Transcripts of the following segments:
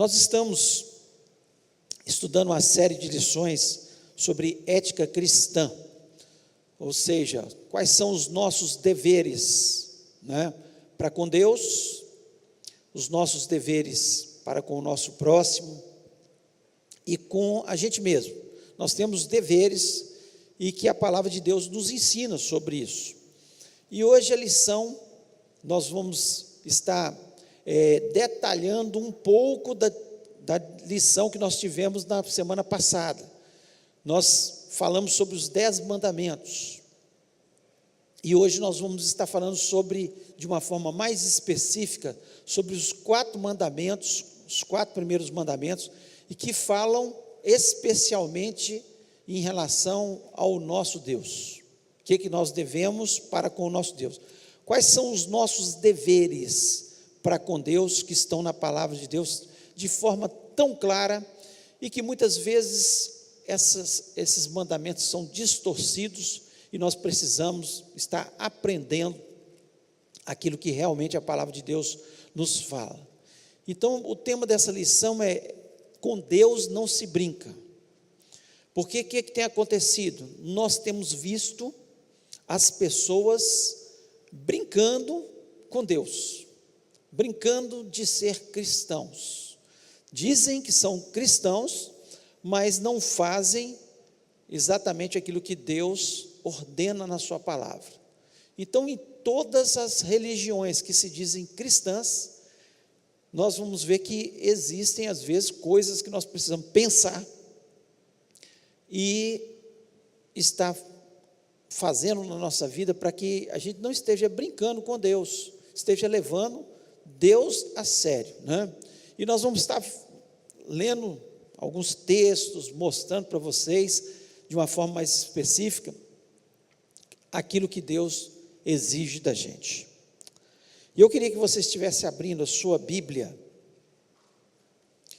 Nós estamos estudando uma série de lições sobre ética cristã, ou seja, quais são os nossos deveres, né, para com Deus, os nossos deveres para com o nosso próximo e com a gente mesmo. Nós temos deveres e que a palavra de Deus nos ensina sobre isso. E hoje a lição, nós vamos estar detalhando um pouco da lição que nós tivemos na semana passada. Nós falamos sobre os 10 mandamentos. E hoje nós vamos estar falando de uma forma mais específica, sobre os 4 mandamentos, os 4 primeiros mandamentos, e que falam especialmente em relação ao nosso Deus. O que nós devemos para com o nosso Deus? Quais são os nossos deveres para com Deus, que estão na palavra de Deus, de forma tão clara, e que muitas vezes esses mandamentos são distorcidos, e nós precisamos estar aprendendo aquilo que realmente a palavra de Deus nos fala. Então, o tema dessa lição é: com Deus não se brinca. Porque o que tem acontecido? Nós temos visto as pessoas brincando com Deus, brincando de ser cristãos. Dizem que são cristãos, mas não fazem exatamente aquilo que Deus ordena na sua palavra. Então, em todas as religiões que se dizem cristãs, nós vamos ver que existem às vezes coisas que nós precisamos pensar e estar fazendo na nossa vida para que a gente não esteja brincando com Deus, esteja levando Deus a sério, né? E nós vamos estar lendo alguns textos, mostrando para vocês, de uma forma mais específica, aquilo que Deus exige da gente. E eu queria que você estivesse abrindo a sua Bíblia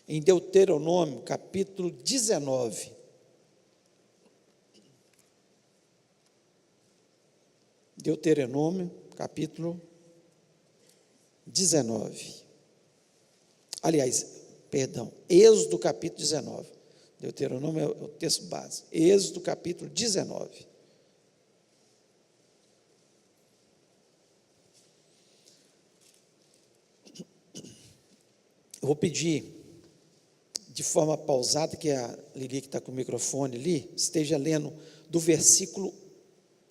em Deuteronômio, capítulo 19. Deuteronômio, capítulo 19. Aliás, perdão, Êxodo, capítulo 19. Deuteronômio é o texto base. Êxodo, capítulo 19. Eu vou pedir, de forma pausada, que a Lili, que está com o microfone ali, esteja lendo do versículo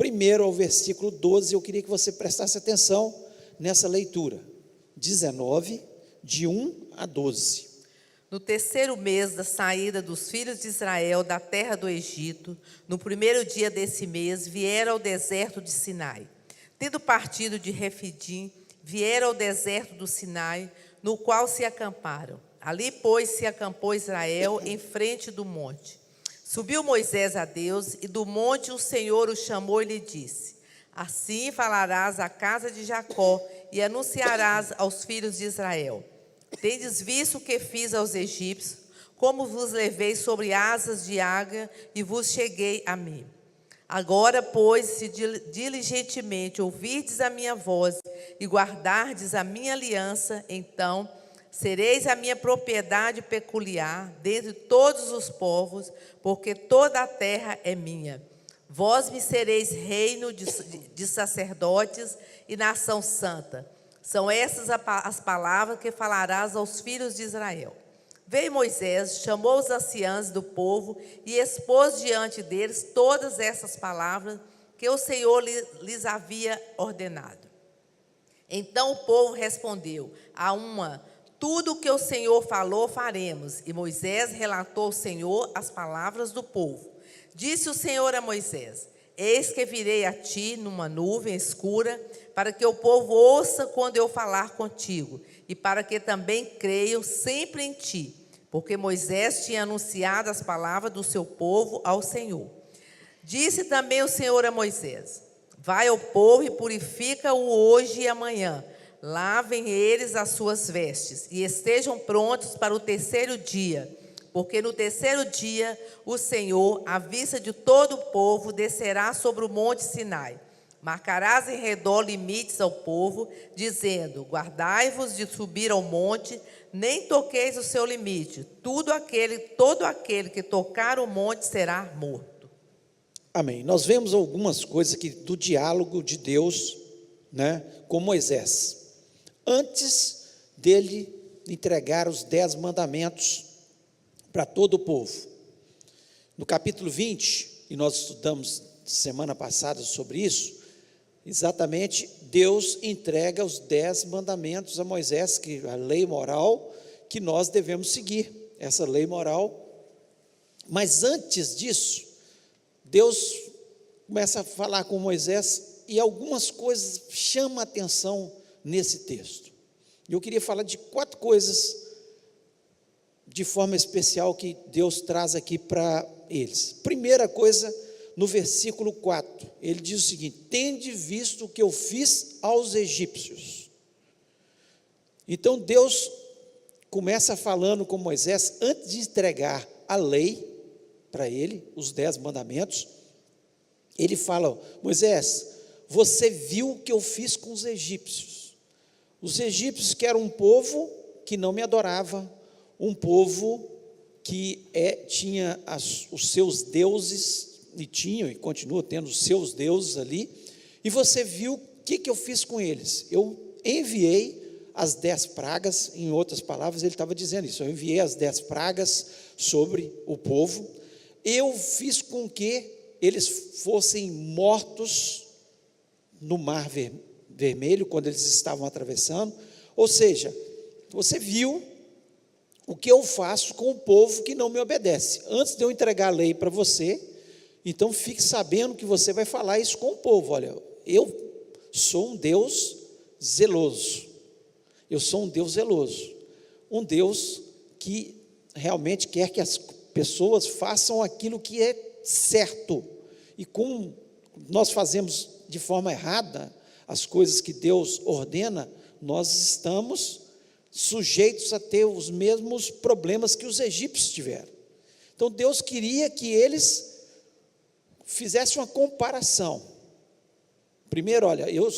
1 ao versículo 12. Eu queria que você prestasse atenção nessa leitura. 19, de 1 a 12. No 3º mês da saída dos filhos de Israel da terra do Egito, no 1º dia desse mês, vieram ao deserto de Sinai. Tendo partido de Refidim, vieram ao deserto do Sinai, no qual se acamparam. Ali, pois, se acampou Israel em frente do monte. Subiu Moisés a Deus, e do monte o Senhor o chamou e lhe disse: assim falarás à casa de Jacó, e anunciarás aos filhos de Israel: tendes visto o que fiz aos egípcios, como vos levei sobre asas de águia, e vos cheguei a mim. Agora, pois, se diligentemente ouvirdes a minha voz, e guardardes a minha aliança, então sereis a minha propriedade peculiar dentre todos os povos, porque toda a terra é minha. Vós me sereis reino de sacerdotes e nação santa. São essas as palavras que falarás aos filhos de Israel. Veio Moisés, chamou os anciãos do povo e expôs diante deles todas essas palavras que o Senhor lhes havia ordenado. Então o povo respondeu a uma: tudo o que o Senhor falou faremos. E Moisés relatou ao Senhor as palavras do povo. Disse o Senhor a Moisés: eis que virei a ti numa nuvem escura, para que o povo ouça quando eu falar contigo, e para que também creiam sempre em ti, porque Moisés tinha anunciado as palavras do seu povo ao Senhor. Disse também o Senhor a Moisés: vai ao povo e purifica-o hoje e amanhã. Lavem eles as suas vestes e estejam prontos para o 3º dia, porque no 3º dia o Senhor, à vista de todo o povo, descerá sobre o monte Sinai. Marcarás em redor limites ao povo, dizendo: guardai-vos de subir ao monte, nem toqueis o seu limite. Todo aquele que tocar o monte será morto. Amém. Nós vemos algumas coisas aqui do diálogo de Deus, né, com Moisés, antes dele entregar os 10 mandamentos para todo o povo. No capítulo 20, e nós estudamos semana passada sobre isso, exatamente, Deus entrega os 10 mandamentos a Moisés, que a lei moral que nós devemos seguir, essa lei moral. Mas antes disso, Deus começa a falar com Moisés, e algumas coisas chamam a atenção nesse texto. Eu queria falar de 4 coisas, de forma especial, que Deus traz aqui para eles. Primeira coisa, no versículo 4, ele diz o seguinte: tende visto o que eu fiz aos egípcios. Então Deus começa falando com Moisés, antes de entregar a lei para ele, os 10 mandamentos, ele fala: Moisés, você viu o que eu fiz com os egípcios. Os egípcios, que eram um povo que não me adorava, um povo que tinha os seus deuses, e tinham e continuam tendo os seus deuses ali, e você viu o que eu fiz com eles. Eu enviei as 10 pragas, em outras palavras, ele estava dizendo isso, eu enviei as 10 pragas sobre o povo, eu fiz com que eles fossem mortos no mar vermelho, quando eles estavam atravessando. Ou seja, você viu o que eu faço com o povo que não me obedece. Antes de eu entregar a lei para você, então fique sabendo que você vai falar isso com o povo: olha, eu sou um Deus zeloso, eu sou um Deus zeloso, um Deus que realmente quer que as pessoas façam aquilo que é certo, e como nós fazemos de forma errada as coisas que Deus ordena, nós estamos sujeitos a ter os mesmos problemas que os egípcios tiveram. Então Deus queria que eles fizessem uma comparação. Primeiro, olha, eu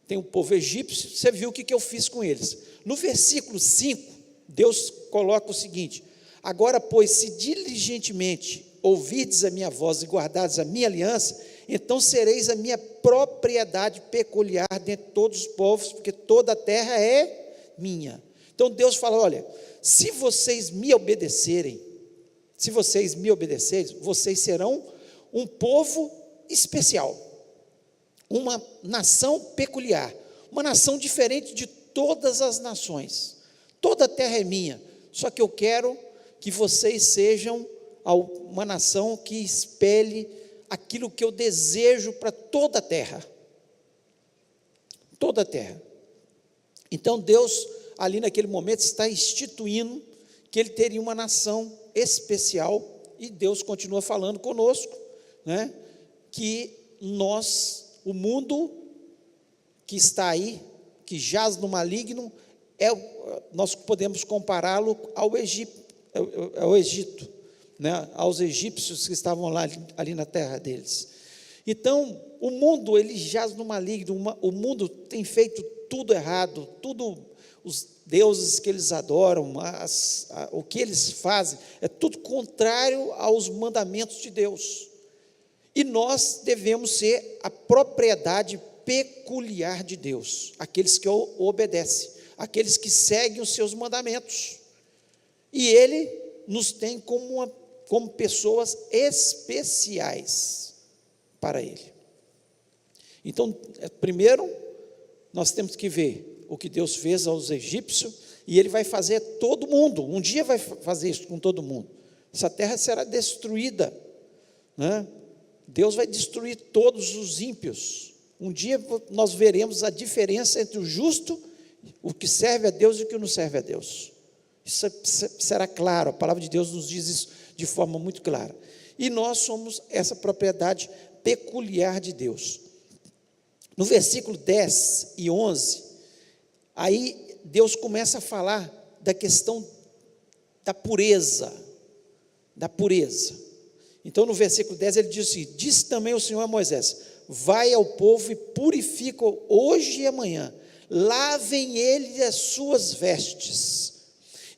tenho o povo egípcio, você viu o que eu fiz com eles. No versículo 5, Deus coloca o seguinte: agora, pois, se diligentemente ouvirdes a minha voz e guardardes a minha aliança, então sereis a minha propriedade peculiar dentre todos os povos, porque toda a terra é minha. Então Deus fala: olha, se vocês me obedecerem, vocês serão um povo especial, uma nação peculiar, uma nação diferente de todas as nações. Toda a terra é minha, só que eu quero que vocês sejam uma nação que espelhe aquilo que eu desejo para toda a terra. Toda a terra. Então Deus, ali naquele momento, está instituindo que ele teria uma nação especial, e Deus continua falando conosco, né, que o mundo que está aí, que jaz no maligno, nós podemos compará-lo ao Egito, né, aos egípcios que estavam lá, ali na terra deles. Então, o mundo, ele jaz no maligno, o mundo tem feito tudo errado, tudo, os deuses que eles adoram, o que eles fazem, é tudo contrário aos mandamentos de Deus. E nós devemos ser a propriedade peculiar de Deus, aqueles que o obedecem, aqueles que seguem os seus mandamentos. E Ele nos tem como pessoas especiais para Ele. Então, primeiro, nós temos que ver o que Deus fez aos egípcios, e Ele vai fazer todo mundo, um dia vai fazer isso com todo mundo. Essa terra será destruída, né? Deus vai destruir todos os ímpios. Um dia nós veremos a diferença entre o justo, o que serve a Deus e o que não serve a Deus. Isso será claro, a palavra de Deus nos diz isso de forma muito clara. E nós somos essa propriedade peculiar de Deus. No versículo 10 e 11, aí Deus começa a falar da questão da pureza, Então, no versículo 10, ele diz assim: disse também o Senhor a Moisés: vai ao povo e purifica hoje e amanhã, lavem eles as suas vestes,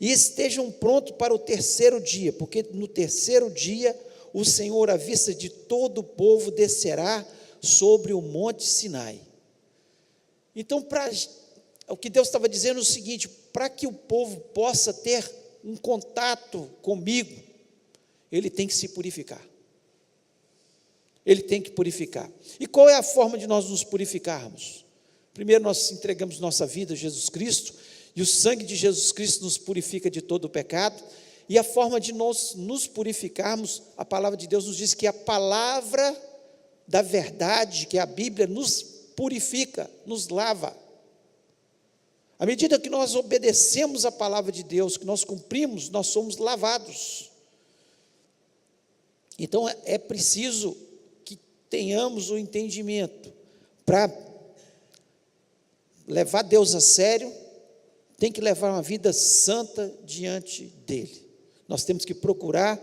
E estejam prontos para o terceiro dia, porque no terceiro dia o Senhor, à vista de todo o povo, descerá sobre o monte Sinai. Então, o que Deus estava dizendo é o seguinte: para que o povo possa ter um contato comigo, ele tem que se purificar. Ele tem que purificar. E qual é a forma de nós nos purificarmos? Primeiro, nós entregamos nossa vida a Jesus Cristo, e o sangue de Jesus Cristo nos purifica de todo o pecado. E a forma de nós nos purificarmos, a palavra de Deus nos diz que a palavra da verdade, que é a Bíblia, nos purifica, nos lava. À medida que nós obedecemos a palavra de Deus, que nós cumprimos, nós somos lavados. Então é preciso que tenhamos o entendimento. Para levar Deus a sério, tem que levar uma vida santa diante dele. Nós temos que procurar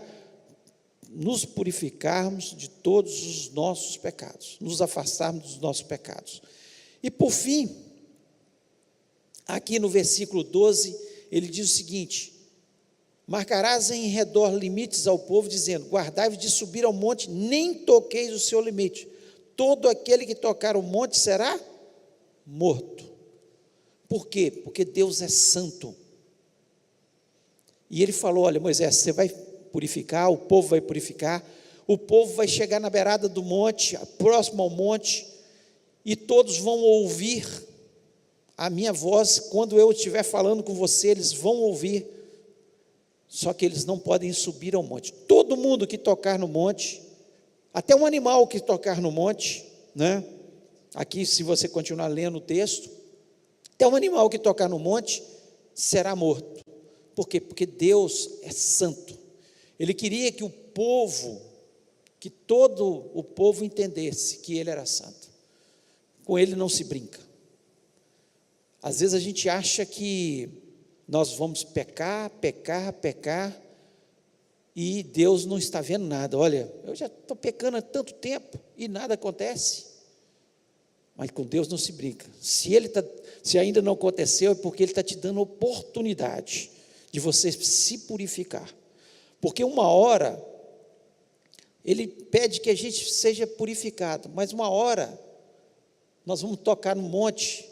nos purificarmos de todos os nossos pecados, nos afastarmos dos nossos pecados. E por fim, aqui no versículo 12, ele diz o seguinte: marcarás em redor limites ao povo, dizendo: guardai-vos de subir ao monte, nem toqueis o seu limite. Todo aquele que tocar o monte será morto. Por quê? Porque Deus é santo. E ele falou: olha, Moisés, você vai purificar, o povo vai purificar, o povo vai chegar na beirada do monte, próximo ao monte, e todos vão ouvir a minha voz. Quando eu estiver falando com você, eles vão ouvir, só que eles não podem subir ao monte. Todo mundo que tocar no monte, até um animal que tocar no monte, né? Aqui, se você continuar lendo o texto, até um animal que tocar no monte será morto. Por quê? Porque Deus é santo. Ele queria que o povo, que todo o povo entendesse que ele era santo. Com ele não se brinca. Às vezes a gente acha que nós vamos pecar, e Deus não está vendo nada. Olha, eu já estou pecando há tanto tempo e nada acontece. Mas com Deus não se brinca. Se ainda não aconteceu, é porque Ele está te dando oportunidade de você se purificar. Porque uma hora, Ele pede que a gente seja purificado, mas uma hora, nós vamos tocar no monte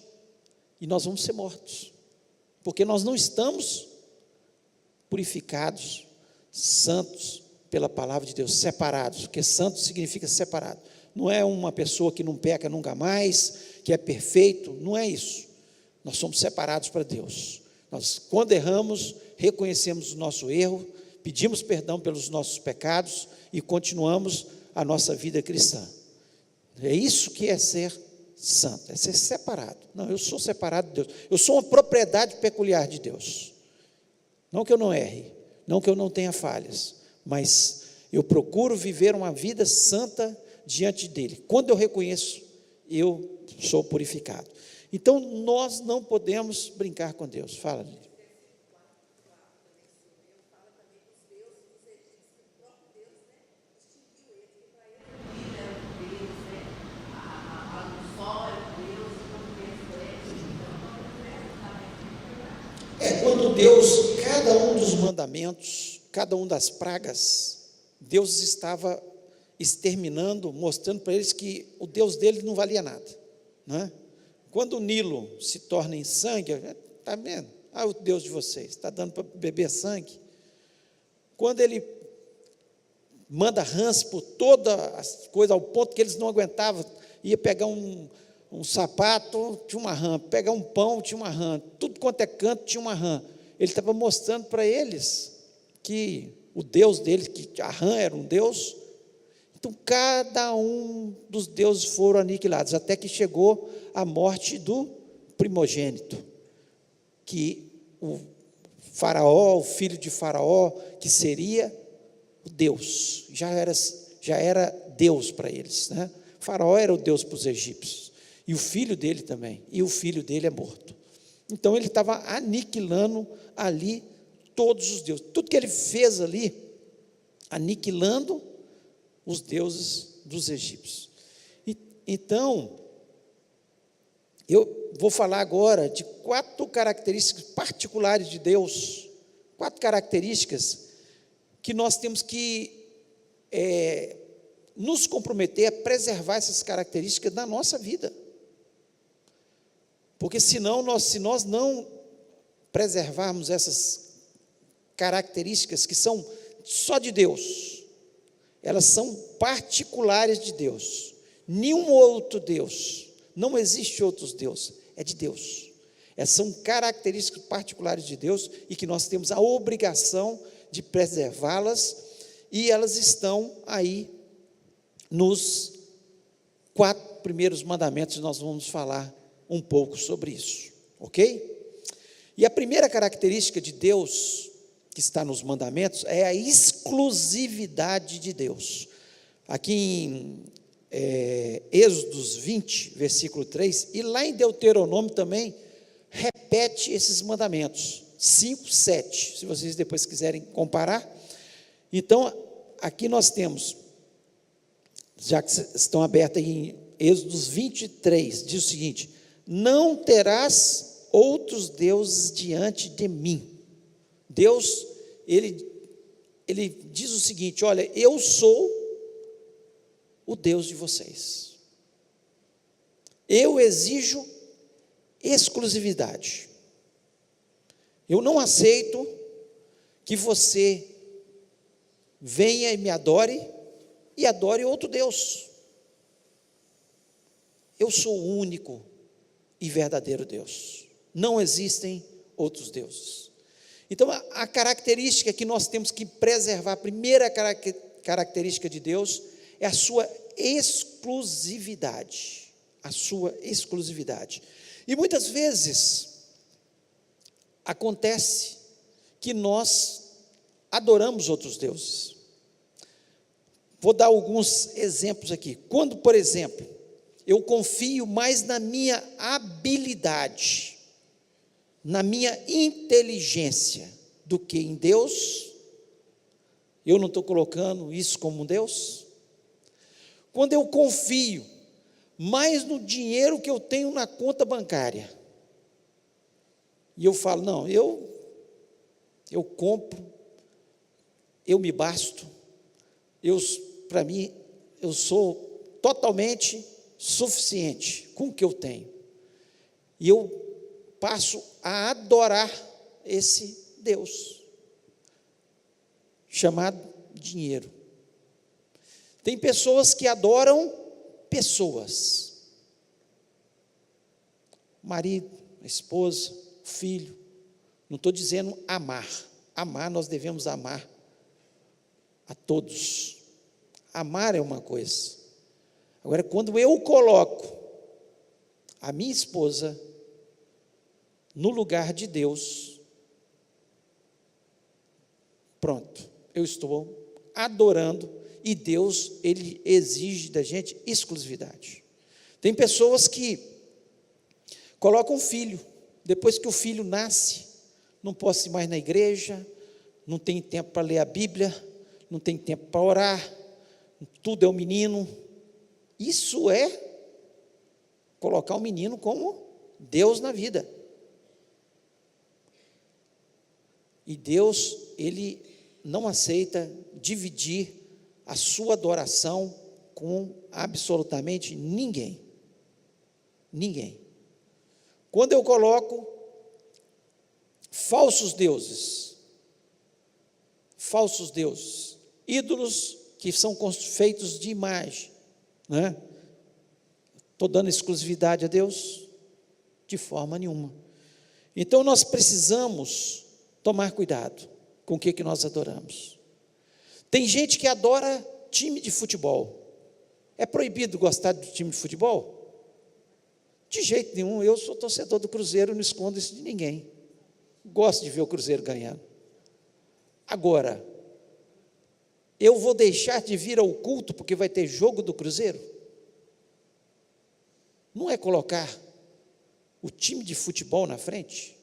e nós vamos ser mortos. Porque nós não estamos purificados, santos pela palavra de Deus, separados, porque santo significa separado. Não é uma pessoa que não peca nunca mais, que é perfeito, não é isso. Nós somos separados para Deus. Nós, quando erramos, reconhecemos o nosso erro, pedimos perdão pelos nossos pecados e continuamos a nossa vida cristã. É isso que é ser santo, é ser separado. Não, eu sou separado de Deus, eu sou uma propriedade peculiar de Deus. Não que eu não erre, não que eu não tenha falhas, mas eu procuro viver uma vida santa diante dele. Quando eu reconheço, eu sou purificado. Então, nós não podemos brincar com Deus. Fala, Lídia. Quando Deus, cada um dos mandamentos, cada um das pragas, Deus estava exterminando, mostrando para eles que o Deus deles não valia nada, não é? Quando o Nilo se torna em sangue, está vendo? Ah, o Deus de vocês, está dando para beber sangue. Quando ele manda rãs por todas as coisas, ao ponto que eles não aguentavam, ia pegar um sapato, tinha uma rã, pegar um pão, tinha uma rã, tudo quanto é canto tinha uma rã. Ele estava mostrando para eles que o Deus deles, que a rã era um Deus. Então, cada um dos deuses foram aniquilados, até que chegou a morte do primogênito, que o faraó, o filho de faraó, que seria o Deus, já era Deus para eles, né? Faraó era o Deus para os egípcios, e o filho dele também, e o filho dele é morto. Então, ele estava aniquilando ali todos os deuses, tudo que ele fez ali, aniquilando os deuses dos egípcios. Então, eu vou falar agora de 4 características particulares de Deus, 4 características que nós temos que nos comprometer a preservar essas características na nossa vida. Porque se nós não preservarmos essas características que são só de Deus, elas são particulares de Deus, nenhum outro Deus, não existe outros Deus, é de Deus. Essas são características particulares de Deus e que nós temos a obrigação de preservá-las, e elas estão aí nos 4 primeiros mandamentos. Nós vamos falar um pouco sobre isso, ok? E a primeira característica de Deus que está nos mandamentos é a exclusividade de Deus. Aqui em Êxodos 20, versículo 3, e lá em Deuteronômio também, repete esses mandamentos, 5, 7, se vocês depois quiserem comparar. Então, aqui nós temos, já que estão abertos em Êxodos 23, diz o seguinte: não terás outros deuses diante de mim. Deus, ele diz o seguinte: olha, eu sou o Deus de vocês, eu exijo exclusividade, eu não aceito que você venha e me adore e adore outro Deus. Eu sou o único e verdadeiro Deus, não existem outros deuses. Então, a característica que nós temos que preservar, a primeira característica de Deus, é a sua exclusividade, a sua exclusividade. E muitas vezes acontece que nós adoramos outros deuses. Vou dar alguns exemplos aqui. Quando, por exemplo, eu confio mais na minha habilidade, na minha inteligência, do que em Deus, eu não estou colocando isso como um Deus. Quando eu confio mais no dinheiro que eu tenho na conta bancária, e eu falo, não, eu compro, eu me basto, para mim, eu sou totalmente suficiente com o que eu tenho, e eu passo a adorar esse Deus, chamado dinheiro. Tem pessoas que adoram pessoas, marido, esposa, filho. Não estou dizendo amar, nós devemos amar a todos, amar é uma coisa. Agora, quando eu coloco a minha esposa no lugar de Deus, pronto, eu estou adorando, e Deus, ele exige da gente exclusividade. Tem pessoas que colocam filho, depois que o filho nasce, não posso ir mais na igreja, não tem tempo para ler a Bíblia, não tem tempo para orar, tudo é o menino. Isso é colocar o menino como Deus na vida. E Deus, ele não aceita dividir a sua adoração com absolutamente ninguém. Ninguém. Quando eu coloco falsos deuses, ídolos que são feitos de imagem, né? Estou dando exclusividade a Deus? De forma nenhuma. Então nós precisamos tomar cuidado com o que nós adoramos. Tem gente que adora time de futebol. É proibido gostar do time de futebol? De jeito nenhum. Eu sou torcedor do Cruzeiro, não escondo isso de ninguém. Gosto de ver o Cruzeiro ganhando. Agora, eu vou deixar de vir ao culto porque vai ter jogo do Cruzeiro? Não é colocar o time de futebol na frente?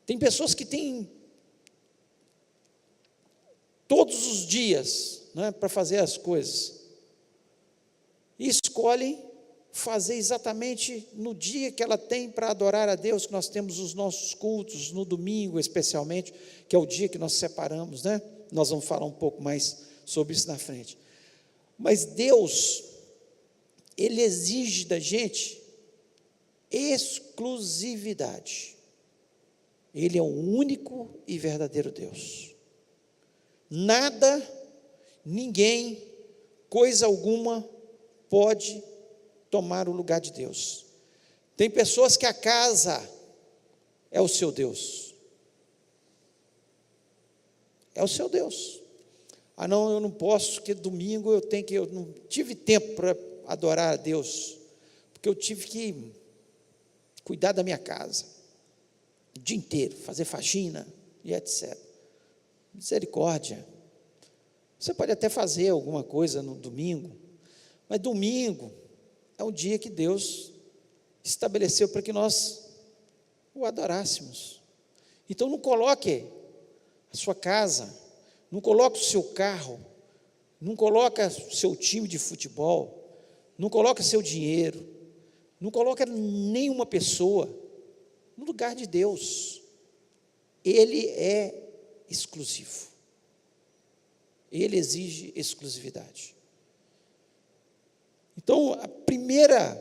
Tem pessoas que têm todos os dias, né, para fazer as coisas, e escolhem fazer exatamente no dia que ela tem para adorar a Deus, que nós temos os nossos cultos, no domingo especialmente, que é o dia que nós separamos, né? Nós vamos falar um pouco mais sobre isso na frente. Mas Deus, Ele exige da gente exclusividade. Ele é o único e verdadeiro Deus. Nada, ninguém, coisa alguma pode tomar o lugar de Deus. Tem pessoas que a casa é o seu Deus. É o seu Deus. Ah, não, eu não posso, porque domingo eu não tive tempo para adorar a Deus, porque eu tive que cuidar da minha casa, o dia inteiro, fazer faxina e etc. Misericórdia. Você pode até fazer alguma coisa no domingo, mas domingo é um dia que Deus estabeleceu para que nós o adorássemos. Então não coloque a sua casa, não coloque o seu carro, não coloque o seu time de futebol, não coloque seu dinheiro, não coloque nenhuma pessoa no lugar de Deus. Ele é exclusivo. Ele exige exclusividade. Então, a primeira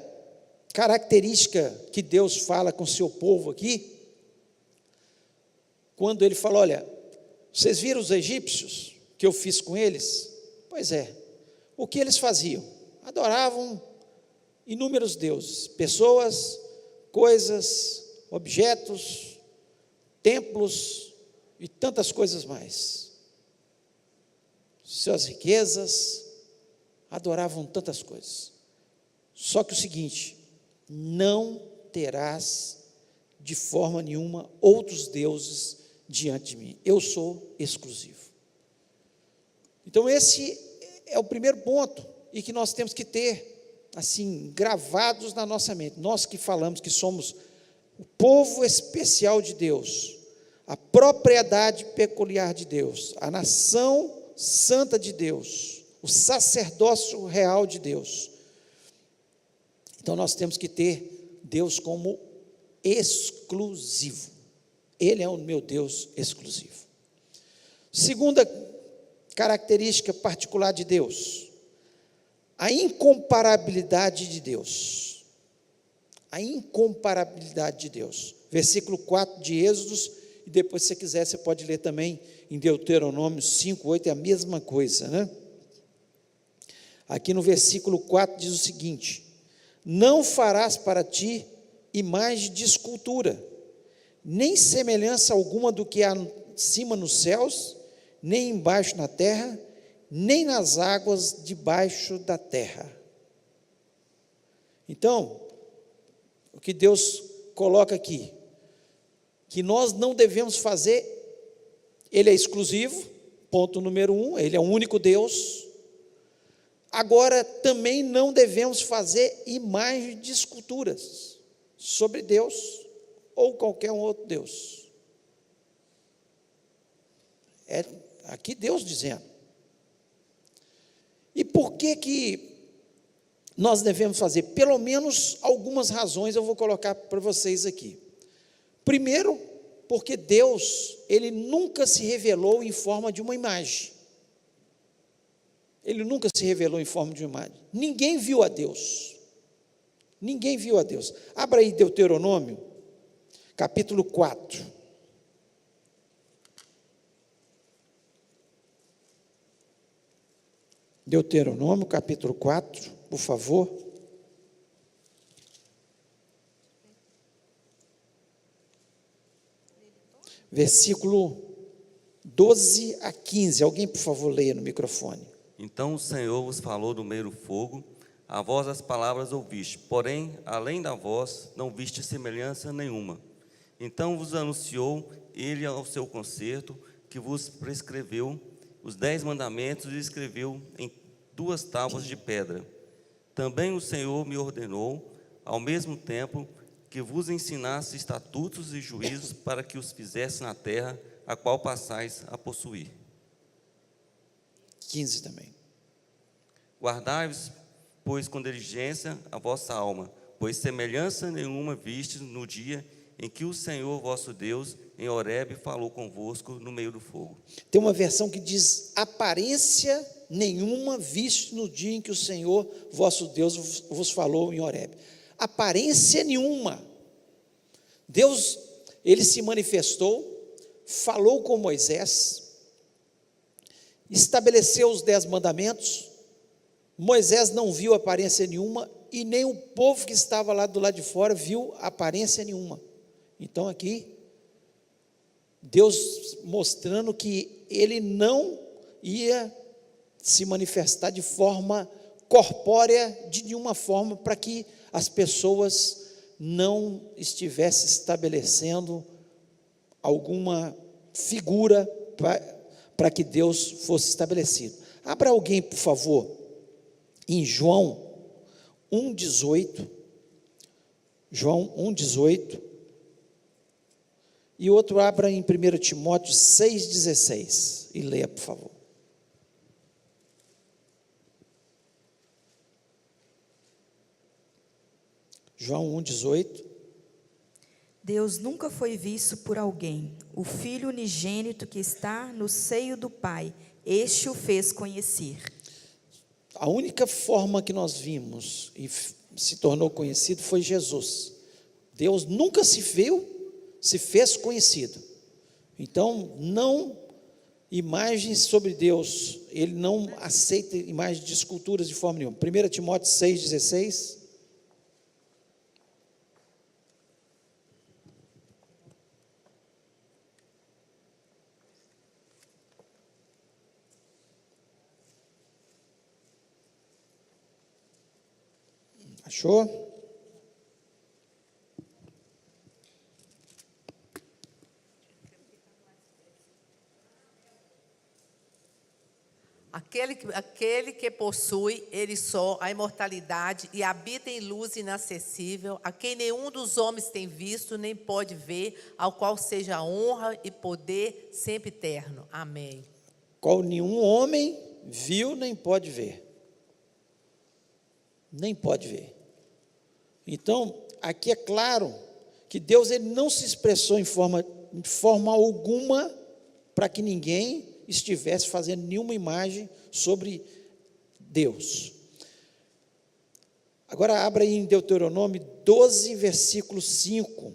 característica que Deus fala com o seu povo aqui, quando Ele fala, olha, vocês viram os egípcios que eu fiz com eles? Pois é, o que eles faziam? Adoravam inúmeros deuses, pessoas, coisas, objetos, templos e tantas coisas mais. Suas riquezas, adoravam tantas coisas. Só que o seguinte, não terás de forma nenhuma outros deuses diante de mim. Eu sou exclusivo. Então esse é o primeiro ponto, e que nós temos que ter, assim, gravados na nossa mente. Nós que falamos que somos o povo especial de Deus, a propriedade peculiar de Deus, a nação santa de Deus, o sacerdócio real de Deus. Então nós temos que ter Deus como exclusivo. Ele é o meu Deus exclusivo. Segunda característica particular de Deus, a incomparabilidade de Deus. A incomparabilidade de Deus. Versículo 4 de Êxodos, e depois, se você quiser, você pode ler também em Deuteronômio 5:8, é a mesma coisa, né? Aqui no versículo 4 diz o seguinte: não farás para ti imagem de escultura, nem semelhança alguma do que há acima nos céus, nem embaixo na terra, nem nas águas debaixo da terra. Então, o que Deus coloca aqui, que nós não devemos fazer, Ele é exclusivo, ponto número 1, Ele é o único Deus. Agora, também não devemos fazer imagem de esculturas sobre Deus ou qualquer um outro Deus. É aqui Deus dizendo. E por que nós devemos fazer? Pelo menos algumas razões eu vou colocar para vocês aqui. Primeiro, porque Deus, Ele nunca se revelou em forma de uma imagem. Ele nunca se revelou em forma de uma imagem. Ninguém viu a Deus. Ninguém viu a Deus. Abra aí Deuteronômio, capítulo 4. Deuteronômio, capítulo 4, por favor. Versículo 12 a 15. Alguém, por favor, leia no microfone. Então o Senhor vos falou do meio do fogo, a vós as palavras ouviste, porém, além da voz, não viste semelhança nenhuma. Então vos anunciou ele ao seu concerto, que vos prescreveu os 10 mandamentos e escreveu em 2 tábuas de pedra. Também o Senhor me ordenou, ao mesmo tempo, que vos ensinasse estatutos e juízos para que os fizesse na terra, a qual passais a possuir. 15 também. Guardai-vos, pois, com diligência a vossa alma, pois semelhança nenhuma vistes no dia em que o Senhor vosso Deus, em Horebe, falou convosco no meio do fogo. Tem uma versão que diz: aparência nenhuma viste no dia em que o Senhor vosso Deus vos falou em Horebe. Aparência nenhuma. Deus, ele se manifestou, falou com Moisés, estabeleceu os 10 mandamentos. Moisés não viu aparência nenhuma, e nem o povo que estava lá do lado de fora viu aparência nenhuma. Então aqui, Deus mostrando que ele não ia se manifestar de forma corpórea, de nenhuma forma, para que as pessoas não estivessem estabelecendo alguma figura para que Deus fosse estabelecido. Abra alguém, por favor, em João 1,18, João 1,18, e outro abra em 1 Timóteo 6,16, e leia, por favor. João 1,18. Deus nunca foi visto por alguém. O Filho unigênito que está no seio do Pai, este o fez conhecer. A única forma que nós vimos e se tornou conhecido foi Jesus. Deus nunca se fez conhecido. Então, não imagens sobre Deus, ele não aceita imagens de esculturas de forma nenhuma. 1 Timóteo 6,16. Achou? Aquele que possui, ele só, a imortalidade e habita em luz inacessível, a quem nenhum dos homens tem visto, nem pode ver, ao qual seja a honra e poder sempre eterno. Amém. Qual nenhum homem viu, nem pode ver. Nem pode ver. Então, aqui é claro que Deus ele não se expressou de forma alguma para que ninguém estivesse fazendo nenhuma imagem sobre Deus. Agora abra aí em Deuteronômio 12, versículo 5.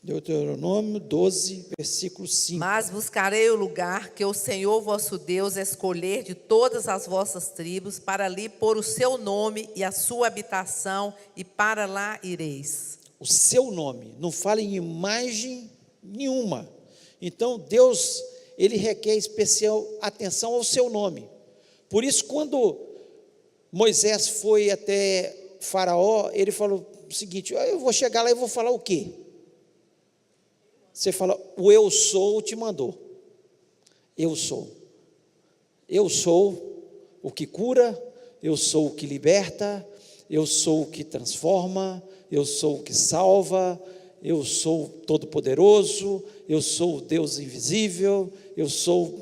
Deuteronômio 12, versículo 5. Mas buscarei o lugar que o Senhor vosso Deus escolher de todas as vossas tribos, para ali pôr o seu nome e a sua habitação, e para lá ireis. O seu nome, não fala em imagem nenhuma. Então Deus, ele requer especial atenção ao seu nome. Por isso, quando Moisés foi até Faraó, ele falou o seguinte: eu vou chegar lá e vou falar o quê? Você fala, o eu sou te mandou. Eu sou. Eu sou o que cura, eu sou o que liberta, eu sou o que transforma, eu sou o que salva, eu sou todo-poderoso, eu sou o Deus invisível, eu sou.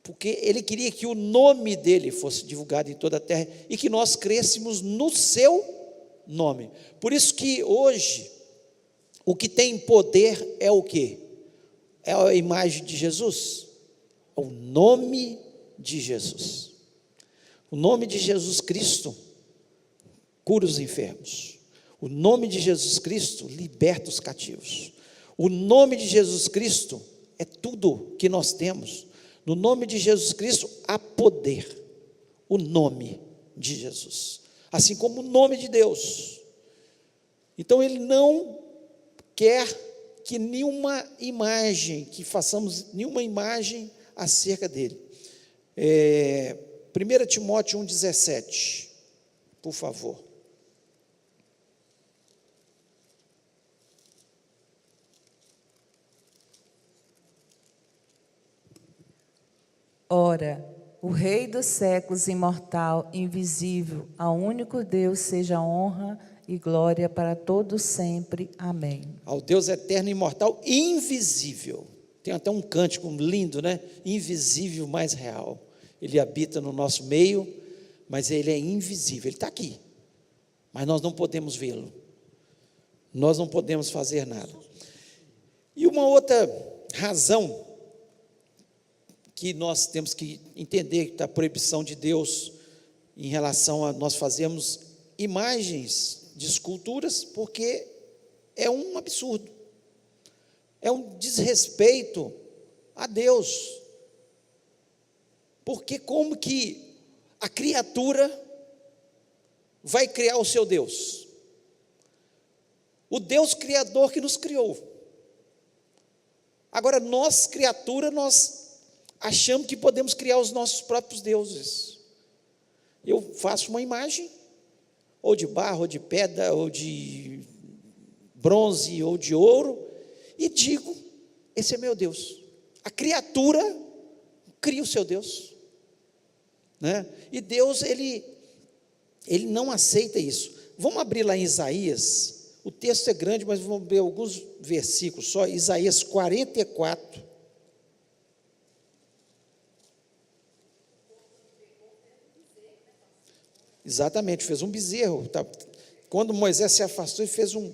Porque ele queria que o nome dele fosse divulgado em toda a terra e que nós crêssemos no seu nome. Por isso que hoje, o que tem poder é o quê? É a imagem de Jesus, o nome de Jesus. O nome de Jesus Cristo cura os enfermos. O nome de Jesus Cristo liberta os cativos. O nome de Jesus Cristo é tudo que nós temos. No nome de Jesus Cristo há poder. O nome de Jesus. Assim como o nome de Deus. Então ele não quer que nenhuma imagem, que façamos nenhuma imagem acerca dele. 1 Timóteo 1,17, por favor. Ora, o Rei dos séculos, imortal, invisível, ao único Deus seja honra e glória para todos sempre. Amém. Ao Deus eterno, imortal, invisível. Tem até um cântico lindo, né? Invisível, mas real. Ele habita no nosso meio, mas ele é invisível. Ele está aqui, mas nós não podemos vê-lo. Nós não podemos fazer nada. E uma outra razão que nós temos que entender da proibição de Deus em relação a nós fazermos imagens de esculturas, porque é um absurdo, é um desrespeito a Deus. Porque como que a criatura vai criar o seu Deus? O Deus criador que nos criou. Agora nós, criatura, nós achamos que podemos criar os nossos próprios deuses. Eu faço uma imagem, ou de barro, ou de pedra, ou de bronze, ou de ouro, e digo, esse é meu Deus. A criatura cria o seu Deus, né? E Deus, ele não aceita isso. Vamos abrir lá em Isaías, o texto é grande, mas vamos ver alguns versículos só. Isaías 44. Exatamente, fez um bezerro. Tá? Quando Moisés se afastou, ele fez um.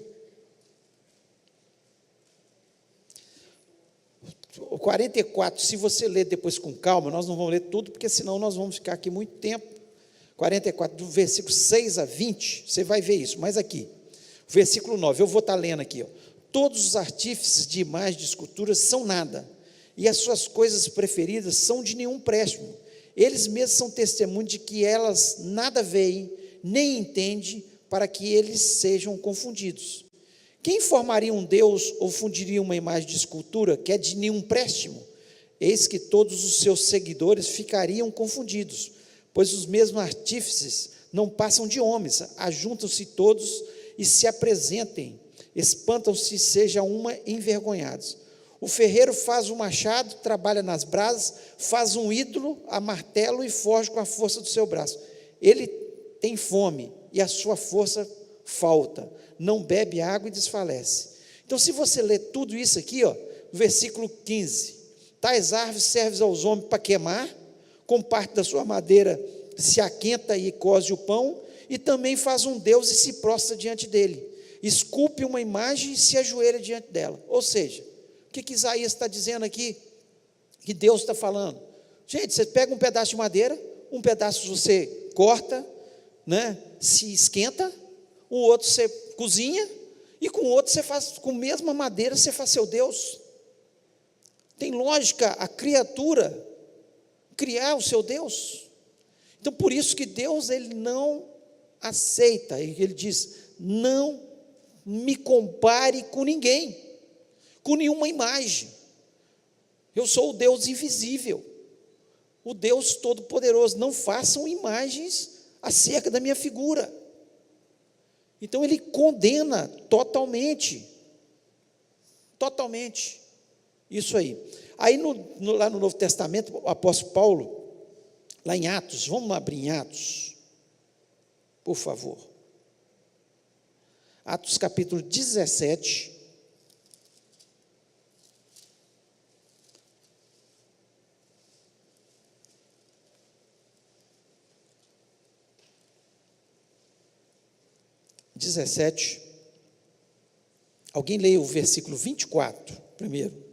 O 44, se você ler depois com calma, nós não vamos ler tudo, porque senão nós vamos ficar aqui muito tempo. 44, do versículo 6 a 20, você vai ver isso, mas aqui, versículo 9, eu vou estar lendo aqui, ó. Todos os artífices de imagens de esculturas são nada, e as suas coisas preferidas são de nenhum préstimo. Eles mesmos são testemunhos de que elas nada veem, nem entendem, para que eles sejam confundidos. Quem formaria um Deus ou fundiria uma imagem de escultura que é de nenhum préstimo? Eis que todos os seus seguidores ficariam confundidos, pois os mesmos artífices não passam de homens, ajuntam-se todos e se apresentem, espantam-se e sejam uma envergonhados. O ferreiro faz um machado, trabalha nas brasas, faz um ídolo a martelo e forja com a força do seu braço. Ele tem fome e a sua força falta, não bebe água e desfalece. Então, se você ler tudo isso aqui, ó, versículo 15, tais árvores servem aos homens para queimar, com parte da sua madeira se aquenta e coze o pão, e também faz um Deus e se prostra diante dele, esculpe uma imagem e se ajoelha diante dela. Ou seja, o que Isaías está dizendo aqui, que Deus está falando? Gente, você pega um pedaço de madeira, um pedaço você corta, né, se esquenta, o outro você cozinha, e com o outro você faz, com a mesma madeira você faz seu Deus. Tem lógica a criatura criar o seu Deus? Então, por isso que Deus, ele não aceita, ele diz, não me compare com ninguém, com nenhuma imagem. Eu sou o Deus invisível, o Deus todo-poderoso. Não façam imagens acerca da minha figura. Então ele condena totalmente isso aí. Aí lá no Novo Testamento, o apóstolo Paulo, lá em Atos, vamos abrir em Atos, por favor. Atos capítulo 17. Alguém leia o versículo 24 primeiro.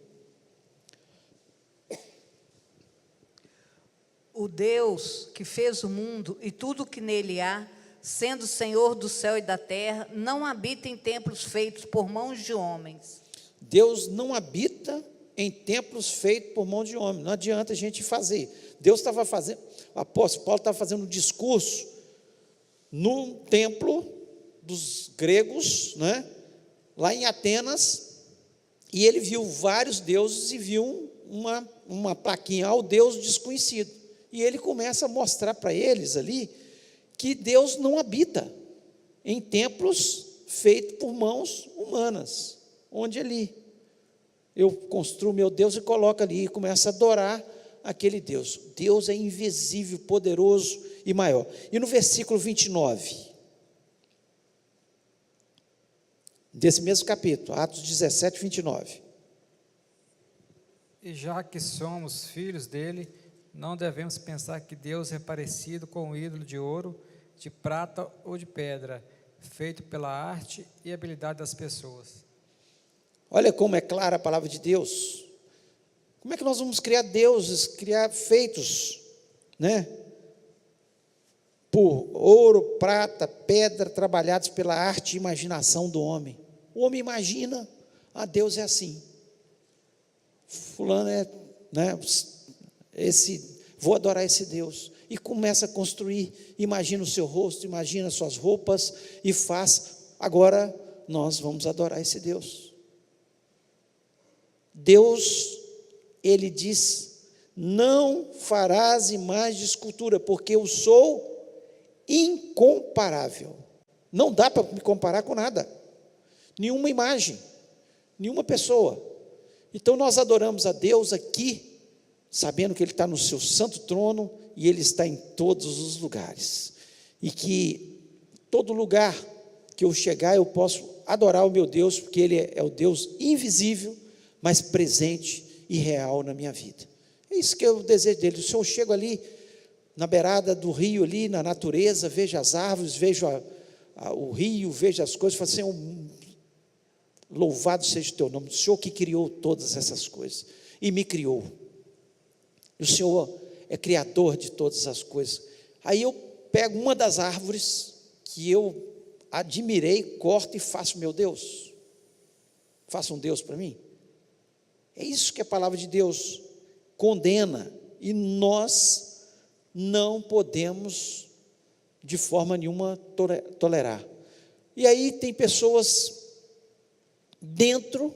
O Deus que fez o mundo e tudo o que nele há, sendo Senhor do céu e da terra, não habita em templos feitos por mãos de homens. Deus não habita em templos feitos por mãos de homens. Não adianta a gente fazer. Deus estava fazendo, o apóstolo Paulo estava fazendo um discurso no templo dos gregos, né, lá em Atenas, e ele viu vários deuses e viu uma plaquinha ao Deus desconhecido, e ele começa a mostrar para eles ali que Deus não habita em templos feitos por mãos humanas, onde ali eu construo meu Deus e coloco ali e começo a adorar aquele Deus. Deus é invisível, poderoso e maior. E no versículo 29 desse mesmo capítulo, Atos 17, 29. E já que somos filhos dele, não devemos pensar que Deus é parecido com um ídolo de ouro, de prata ou de pedra, feito pela arte e habilidade das pessoas. Olha como é clara a palavra de Deus. Como é que nós vamos criar deuses, criar feitos, né? Por ouro, prata, pedra, trabalhados pela arte e imaginação do homem. O homem imagina, Deus é assim. Fulano é, né, vou adorar esse Deus. E começa a construir, imagina o seu rosto, imagina as suas roupas e faz. Agora nós vamos adorar esse Deus. Deus, ele diz: não farás imagem de escultura, porque eu sou incomparável. Não dá para me comparar com nada, nenhuma imagem, nenhuma pessoa. Então nós adoramos a Deus aqui, sabendo que Ele está no seu santo trono e Ele está em todos os lugares, e que todo lugar que eu chegar eu posso adorar o meu Deus, porque Ele é o Deus invisível, mas presente e real na minha vida. É isso que é o desejo dele. Se eu chego ali na beirada do rio, ali na natureza, vejo as árvores, vejo o rio, vejo as coisas, falo assim: louvado seja o teu nome, o Senhor que criou todas essas coisas e me criou. E o Senhor é criador de todas as coisas. Aí eu pego uma das árvores que eu admirei, corto e faço meu Deus. Faço um Deus para mim. É isso que a palavra de Deus condena, e nós não podemos de forma nenhuma tolerar. E aí tem pessoas dentro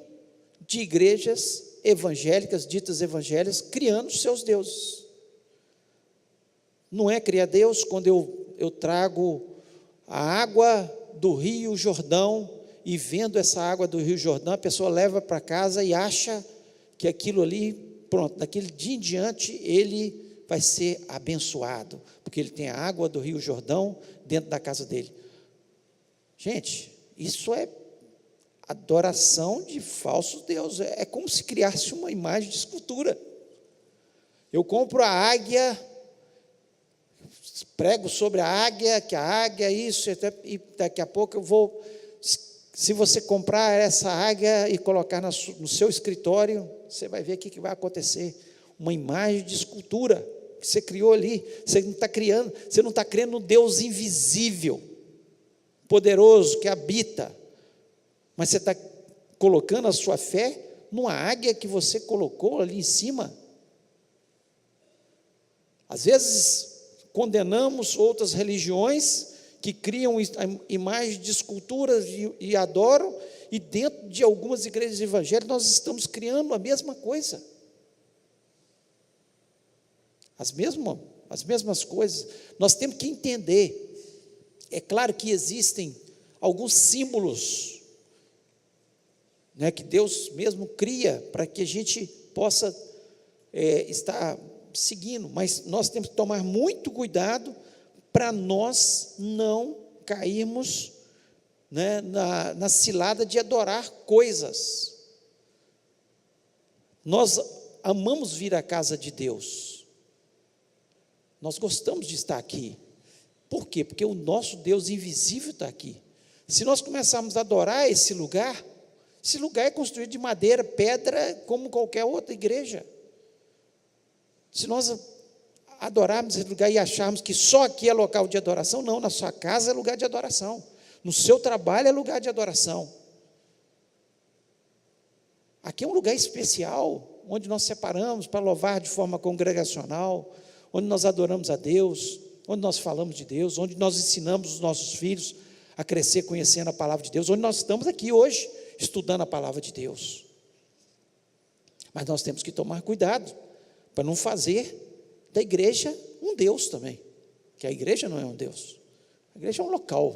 de igrejas evangélicas, ditas evangélicas, criando seus deuses. Não é criar Deus quando eu trago a água do Rio Jordão e vendo essa água do Rio Jordão, a pessoa leva para casa e acha que aquilo ali, pronto, daquele dia em diante ele vai ser abençoado, porque ele tem a água do Rio Jordão dentro da casa dele. Gente, isso é adoração de falso Deus. É como se criasse uma imagem de escultura. Eu compro a águia, prego sobre a águia, que a águia isso, e daqui a pouco eu vou. Se você comprar essa águia e colocar no seu escritório, você vai ver o que vai acontecer. Uma imagem de escultura que você criou ali. Você não está criando um Deus invisível, poderoso, que habita. Mas você está colocando a sua fé numa águia que você colocou ali em cima. Às vezes, condenamos outras religiões que criam imagens de esculturas e adoram, e dentro de algumas igrejas evangélicas nós estamos criando a mesma coisa. As mesmas coisas. Nós temos que entender. É claro que existem alguns símbolos, né, que Deus mesmo cria para que a gente possa estar seguindo, mas nós temos que tomar muito cuidado para nós não cairmos, né, na cilada de adorar coisas. Nós amamos vir à casa de Deus, nós gostamos de estar aqui. Por quê? Porque o nosso Deus invisível está aqui. Se nós começarmos a adorar esse lugar é construído de madeira, pedra, como qualquer outra igreja. Se nós adorarmos esse lugar e acharmos que só aqui é local de adoração, não, na sua casa é lugar de adoração, no seu trabalho é lugar de adoração. Aqui é um lugar especial, onde nós separamos para louvar de forma congregacional, onde nós adoramos a Deus, onde nós falamos de Deus, onde nós ensinamos os nossos filhos a crescer conhecendo a palavra de Deus, onde nós estamos aqui hoje estudando a palavra de Deus. Mas nós temos que tomar cuidado para não fazer da igreja um Deus também, que a igreja não é um Deus. A igreja é um local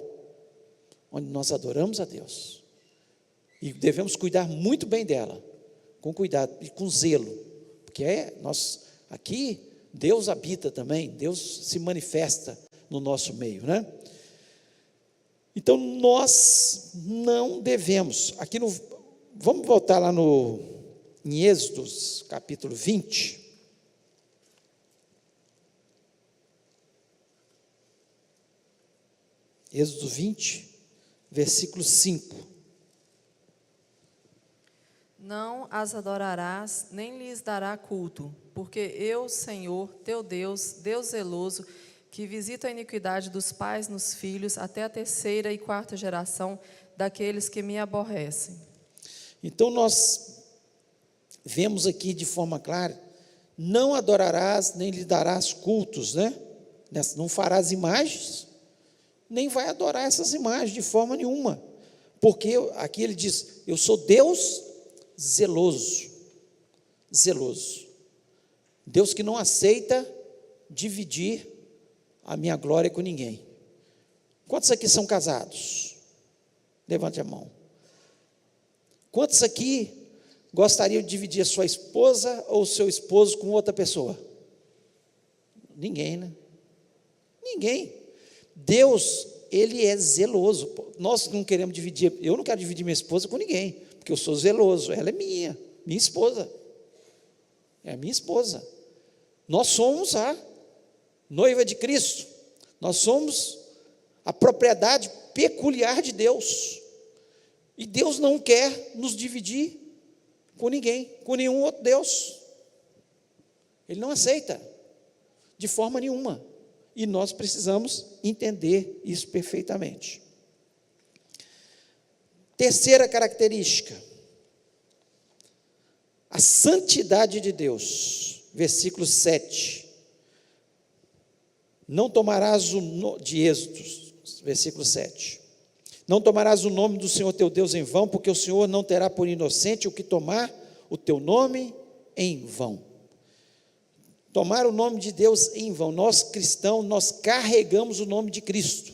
onde nós adoramos a Deus e devemos cuidar muito bem dela, com cuidado e com zelo, porque nós aqui Deus habita também, Deus se manifesta no nosso meio, né? Então nós não devemos, vamos voltar lá no em Êxodos, capítulo 20. Êxodo 20, versículo 5. Não as adorarás, nem lhes dará culto, porque eu, Senhor, teu Deus, Deus zeloso, que visita a iniquidade dos pais nos filhos, até a 3ª e 4ª geração daqueles que me aborrecem. Então nós vemos aqui de forma clara, não adorarás, nem lhe darás cultos, né? Não farás imagens, nem vai adorar essas imagens de forma nenhuma, porque aqui ele diz, eu sou Deus zeloso, zeloso, Deus que não aceita dividir a minha glória com ninguém. Quantos aqui são casados? Levante a mão. Quantos aqui gostariam de dividir a sua esposa ou o seu esposo com outra pessoa? Ninguém, né? Ninguém. Deus, Ele é zeloso. Nós não queremos dividir, eu não quero dividir minha esposa com ninguém, porque eu sou zeloso, ela é minha esposa. É a minha esposa. Nós somos a noiva de Cristo. Nós somos a propriedade peculiar de Deus. E Deus não quer nos dividir com ninguém, com nenhum outro Deus. Ele não aceita, de forma nenhuma. E nós precisamos entender isso perfeitamente. Terceira característica, a santidade de Deus, versículo 7. Não tomarás de Êxodo, versículo 7. Não tomarás o nome do Senhor teu Deus em vão, porque o Senhor não terá por inocente o que tomar o teu nome em vão. Tomar o nome de Deus em vão. Nós cristãos, nós carregamos o nome de Cristo.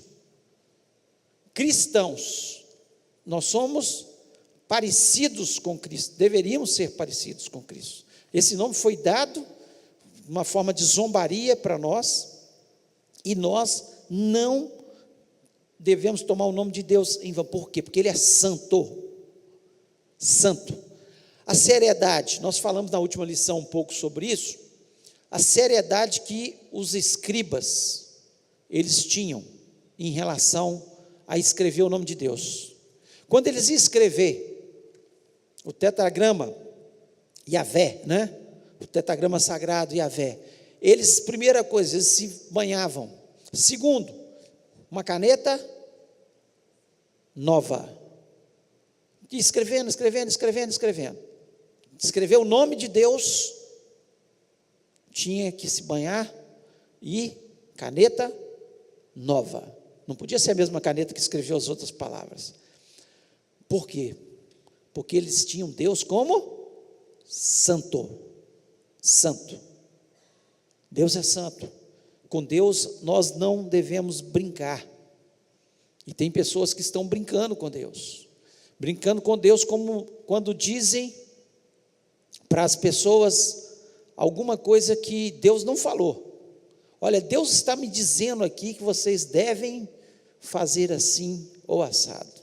Cristãos, nós somos parecidos com Cristo, deveríamos ser parecidos com Cristo. Esse nome foi dado de uma forma de zombaria para nós, e nós não devemos tomar o nome de Deus em vão. Por quê? Porque Ele é santo. Santo. A seriedade, nós falamos na última lição um pouco sobre isso, a seriedade que os escribas, eles tinham em relação a escrever o nome de Deus. Quando eles iam escrever o tetragrama Yahvé, né? O tetragrama sagrado Yahvé, eles, primeira coisa, eles se banhavam. Segundo, uma caneta nova. E escrevendo. Escrever o nome de Deus, tinha que se banhar, e caneta nova. Não podia ser a mesma caneta que escreveu as outras palavras. Por quê? Porque eles tinham Deus como santo. Santo. Deus é santo. Com Deus nós não devemos brincar. E tem pessoas que estão brincando com Deus. Brincando com Deus como quando dizem para as pessoas alguma coisa que Deus não falou. Olha, Deus está me dizendo aqui que vocês devem fazer assim ou assado.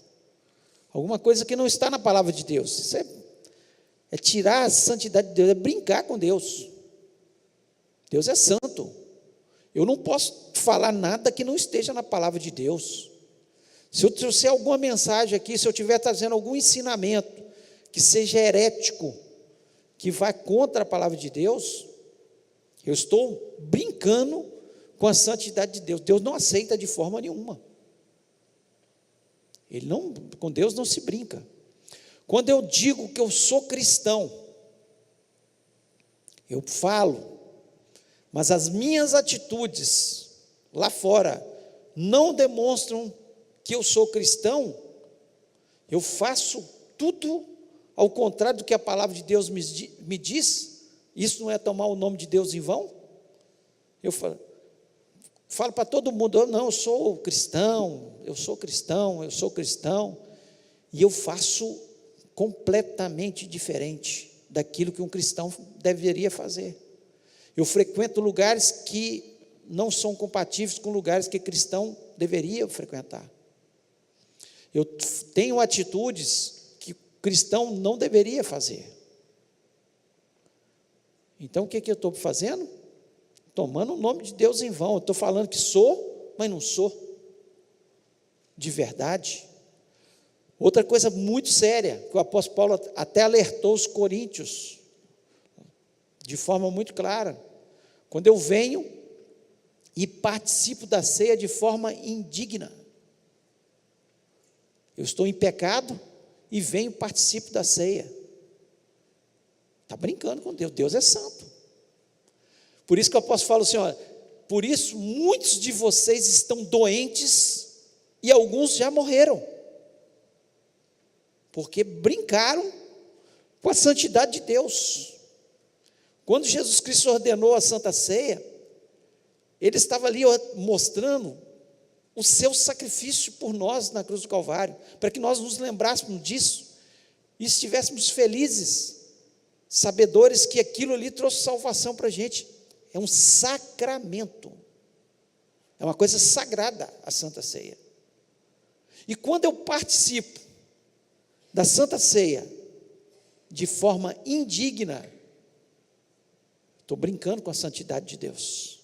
Alguma coisa que não está na palavra de Deus. Isso é tirar a santidade de Deus, é brincar com Deus. Deus é santo. Eu não posso falar nada que não esteja na palavra de Deus. Se eu trouxer alguma mensagem aqui, se eu estiver trazendo algum ensinamento que seja herético, que vai contra a palavra de Deus, eu estou brincando com a santidade de Deus. Deus não aceita de forma nenhuma. Com Deus não se brinca. Quando eu digo que eu sou cristão, eu falo, mas as minhas atitudes lá fora não demonstram que eu sou cristão, eu faço tudo ao contrário do que a palavra de Deus me diz. Isso não é tomar o nome de Deus em vão? Eu falo para todo mundo, eu sou cristão, e eu faço completamente diferente daquilo que um cristão deveria fazer. Eu frequento lugares que não são compatíveis com lugares que cristão deveria frequentar. Eu tenho atitudes que o cristão não deveria fazer. Então, o que eu estou fazendo? Tomando o nome de Deus em vão. Eu estou falando que sou, mas não sou. De verdade. Outra coisa muito séria, que o apóstolo Paulo até alertou os coríntios, de forma muito clara. Quando eu venho e participo da ceia de forma indigna. Eu estou em pecado e venho e participo da ceia. Está brincando com Deus. Deus é santo. Por isso que o apóstolo fala assim, olha, por isso muitos de vocês estão doentes e alguns já morreram. Porque brincaram com a santidade de Deus. Quando Jesus Cristo ordenou a Santa Ceia, ele estava ali mostrando o seu sacrifício por nós na cruz do Calvário, para que nós nos lembrássemos disso e estivéssemos felizes, sabedores que aquilo ali trouxe salvação para a gente. É um sacramento, é uma coisa sagrada a Santa Ceia. E quando eu participo da Santa Ceia de forma indigna, estou brincando com a santidade de Deus.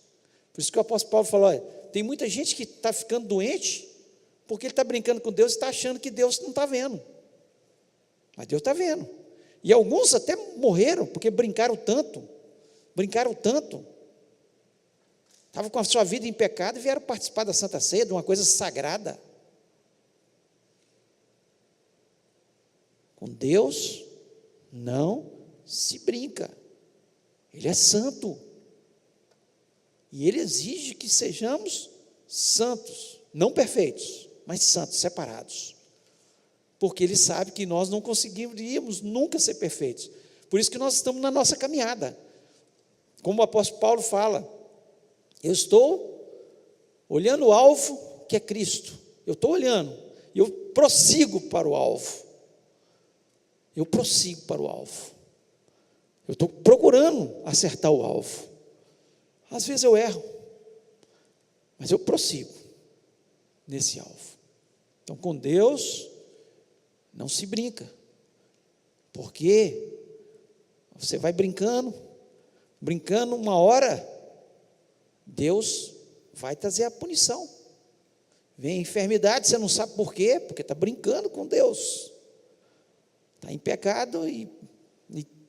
Por isso que o apóstolo Paulo falou, olha, tem muita gente que está ficando doente, porque ele está brincando com Deus e está achando que Deus não está vendo. Mas Deus está vendo. E alguns até morreram, porque brincaram tanto, estavam com a sua vida em pecado e vieram participar da Santa Ceia, de uma coisa sagrada. Com Deus não se brinca. Ele é santo. E Ele exige que sejamos santos, não perfeitos, mas santos, separados. Porque Ele sabe que nós não conseguiríamos nunca ser perfeitos. Por isso que nós estamos na nossa caminhada. Como o apóstolo Paulo fala, eu estou olhando o alvo que é Cristo. Eu estou olhando, e eu prossigo para o alvo. Eu prossigo para o alvo. Eu estou procurando acertar o alvo. Às vezes eu erro, mas eu prossigo nesse alvo. Então, com Deus, não se brinca, porque você vai brincando, uma hora, Deus vai trazer a punição. Vem a enfermidade, você não sabe por quê, porque está brincando com Deus. Está em pecado e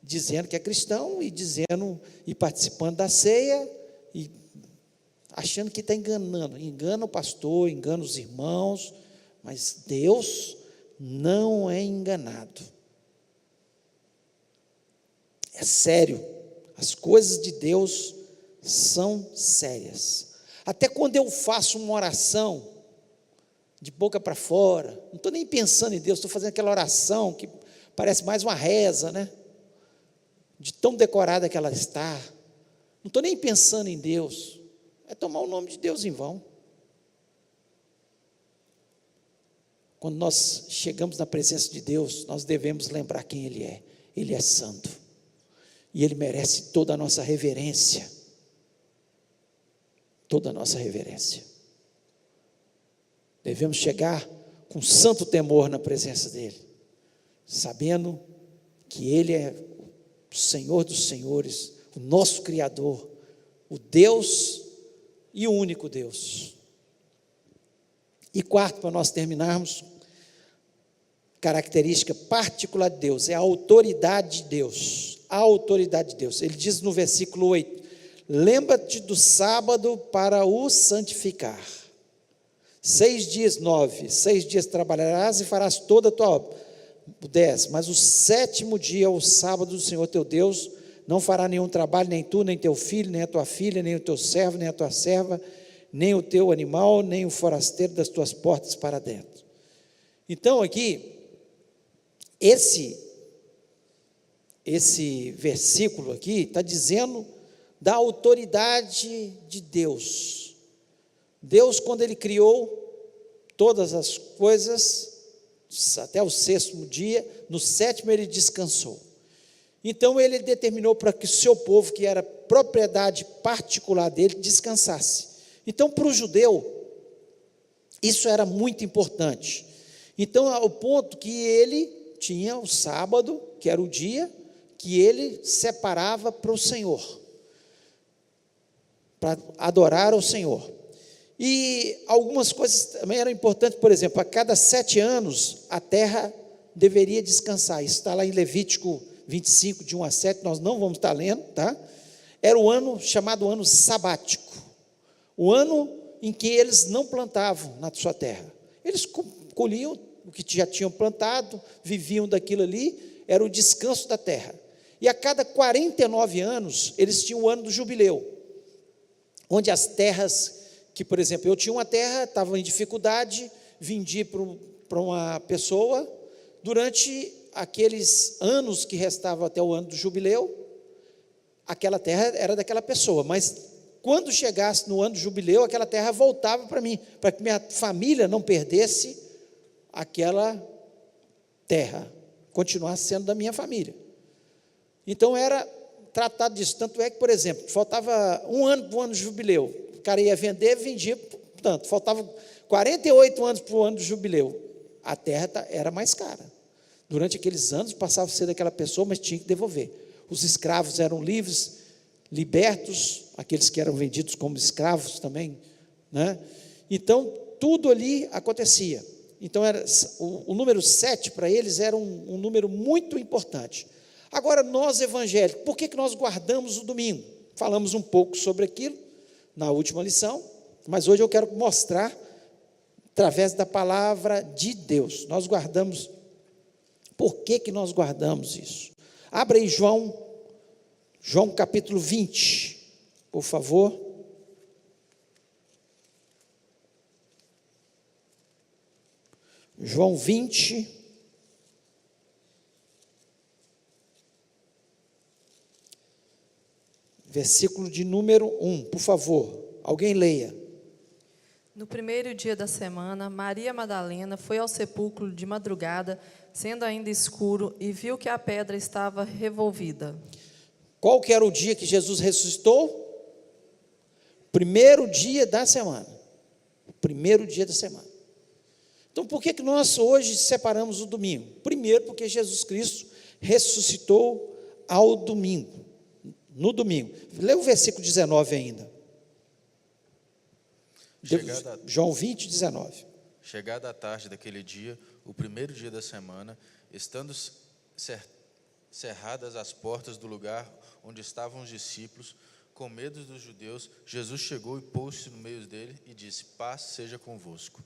dizendo que é cristão, e participando da ceia, e achando que está enganando. Engana o pastor, engana os irmãos, mas Deus não é enganado. É sério. As coisas de Deus são sérias. Até quando eu faço uma oração de boca para fora, não estou nem pensando em Deus, estou fazendo aquela oração que parece mais uma reza, né? De tão decorada que ela está, não estou nem pensando em Deus, é tomar o nome de Deus em vão. Quando nós chegamos na presença de Deus, nós devemos lembrar quem Ele é santo, e Ele merece toda a nossa reverência, devemos chegar com santo temor na presença dEle, sabendo que Ele é o Senhor dos senhores, o nosso Criador, o Deus e o único Deus. E quarto, para nós terminarmos, característica particular de Deus, é a autoridade de Deus. A autoridade de Deus. Ele diz no versículo 8, lembra-te do sábado para o santificar. 6 dias, 9, 6 dias trabalharás e farás toda a tua obra. 10, mas o 7º dia, o sábado do Senhor teu Deus, não fará nenhum trabalho, nem tu, nem teu filho, nem a tua filha, nem o teu servo, nem a tua serva, nem o teu animal, nem o forasteiro das tuas portas para dentro. Então aqui, esse versículo aqui está dizendo da autoridade de Deus. Deus, quando Ele criou todas as coisas, até o 6º dia, no 7º Ele descansou. Então Ele determinou para que o seu povo, que era propriedade particular dele, descansasse. Então, para o judeu, isso era muito importante. Então, ao ponto que ele tinha o sábado, que era o dia que ele separava para o Senhor, para adorar ao Senhor. E algumas coisas também eram importantes, por exemplo, a cada 7 anos a terra deveria descansar. Isso está lá em Levítico 25, de 1 a 7, nós não vamos estar lendo, tá? Era o ano chamado ano sabático, o ano em que eles não plantavam na sua terra. Eles colhiam o que já tinham plantado, viviam daquilo ali, era o descanso da terra. E a cada 49 anos, eles tinham o ano do jubileu, onde as terras que, por exemplo, eu tinha uma terra, estava em dificuldade, vendi para uma pessoa, durante aqueles anos que restavam até o ano do jubileu, aquela terra era daquela pessoa, mas quando chegasse no ano do jubileu, aquela terra voltava para mim, para que minha família não perdesse aquela terra, continuasse sendo da minha família. Então era tratado disso, tanto é que, por exemplo, faltava um ano para o ano do jubileu, o cara ia vender, vendia, portanto, faltava 48 anos para o ano do jubileu, a terra era mais cara. Durante aqueles anos passava a ser daquela pessoa, mas tinha que devolver. Os escravos eram livres, libertos, aqueles que eram vendidos como escravos também, né? Então, tudo ali acontecia. Então, o número 7 para eles era um número muito importante. Agora, nós evangélicos, por que nós guardamos o domingo? Falamos um pouco sobre aquilo na última lição, mas hoje eu quero mostrar, através da palavra de Deus, nós guardamos. Por que nós guardamos isso? Abra aí João capítulo 20, por favor. João 20, versículo de número 1, por favor, alguém leia. No primeiro dia da semana, Maria Madalena foi ao sepulcro de madrugada, sendo ainda escuro, e viu que a pedra estava revolvida. Qual que era o dia que Jesus ressuscitou? Primeiro dia da semana. Primeiro dia da semana. Então, por que nós hoje separamos o domingo? Primeiro, porque Jesus Cristo ressuscitou ao domingo, no domingo. Lê o versículo 19 ainda. João 20, 19. Chegada a tarde daquele dia, o primeiro dia da semana, estando cerradas as portas do lugar onde estavam os discípulos, com medo dos judeus, Jesus chegou e pôs-se no meio dele e disse: paz seja convosco.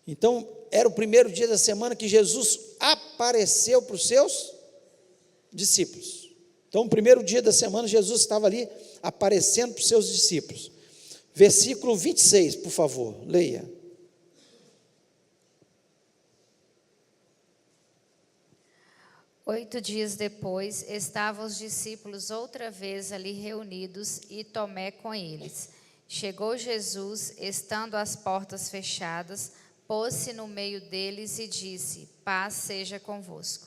Então, era o primeiro dia da semana que Jesus apareceu para os seus discípulos. Então, o primeiro dia da semana, Jesus estava ali aparecendo para os seus discípulos. Versículo 26, por favor, leia. Oito dias depois, estavam os discípulos outra vez ali reunidos e Tomé com eles. Chegou Jesus, estando as portas fechadas, pôs-se no meio deles e disse: paz seja convosco.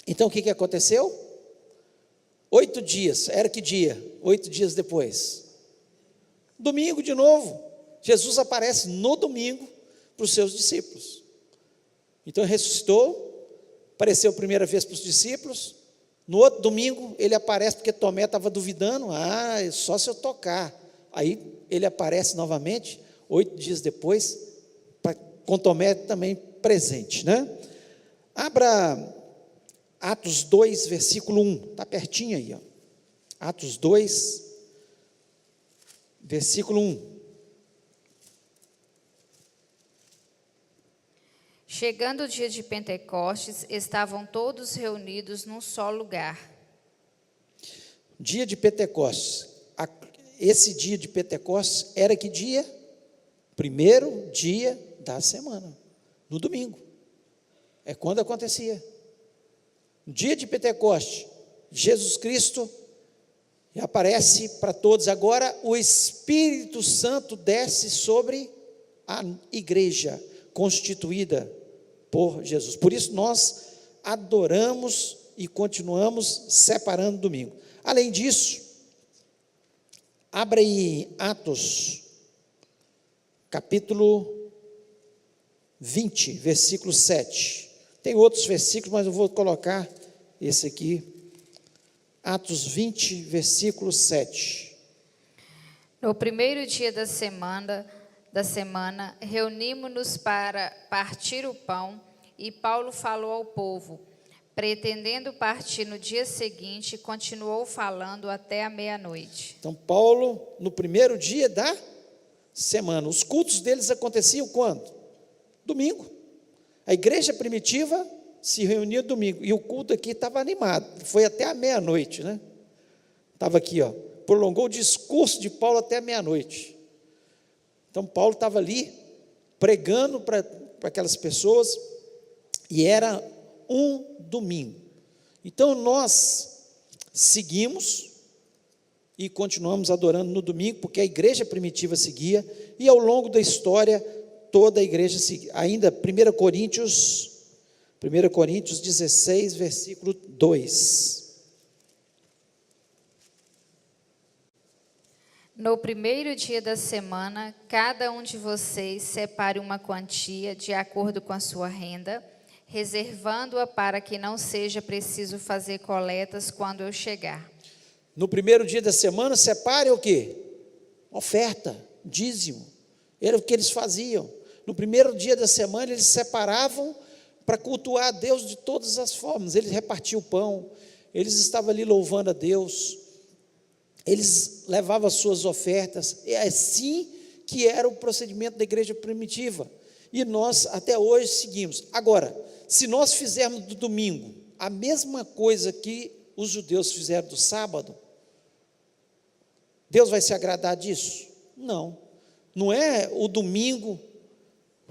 Então, o que aconteceu? 8 dias, era que dia? 8 dias depois. Domingo de novo, Jesus aparece no domingo para os seus discípulos. Então, ele ressuscitou, apareceu a primeira vez para os discípulos, no outro domingo ele aparece porque Tomé estava duvidando, só se eu tocar. Aí ele aparece novamente, 8 dias depois, com Tomé também presente, né? Abra Atos 2, versículo 1, está pertinho aí, ó. Atos 2, versículo 1. Chegando o dia de Pentecostes, estavam todos reunidos num só lugar. Dia de Pentecostes. Esse dia de Pentecostes era que dia? Primeiro dia da semana, no domingo. É quando acontecia. No dia de Pentecostes, Jesus Cristo aparece para todos. Agora o Espírito Santo desce sobre a igreja constituída por Jesus. Por isso nós adoramos e continuamos separando o domingo. Além disso, abra aí Atos, capítulo 20, versículo 7. Tem outros versículos, mas eu vou colocar esse aqui Atos 20, versículo 7. No primeiro dia da semana, reunimos-nos para partir o pão, e Paulo falou ao povo. Pretendendo partir no dia seguinte, continuou falando até a meia-noite. Então, Paulo, no primeiro dia da semana, os cultos deles aconteciam quando? Domingo. A igreja primitiva se reunia domingo, e o culto aqui estava animado, foi até a meia-noite, né? Estava aqui, ó, prolongou o discurso de Paulo até a meia-noite. Então, Paulo estava ali, pregando para aquelas pessoas, e era um domingo. Então, nós seguimos e continuamos adorando no domingo, porque a igreja primitiva seguia, e ao longo da história, toda a igreja seguia. Ainda, 1 Coríntios 16, versículo 2. No primeiro dia da semana, cada um de vocês separe uma quantia de acordo com a sua renda, reservando-a para que não seja preciso fazer coletas quando eu chegar. No primeiro dia da semana, separe o quê? Oferta, dízimo. Era o que eles faziam. No primeiro dia da semana, eles separavam para cultuar a Deus de todas as formas. Eles repartiam o pão, eles estavam ali louvando a Deus, eles levavam as suas ofertas. É assim que era o procedimento da igreja primitiva. E nós até hoje seguimos. Agora, se nós fizermos do domingo a mesma coisa que os judeus fizeram do sábado, Deus vai se agradar disso? Não. Não é o domingo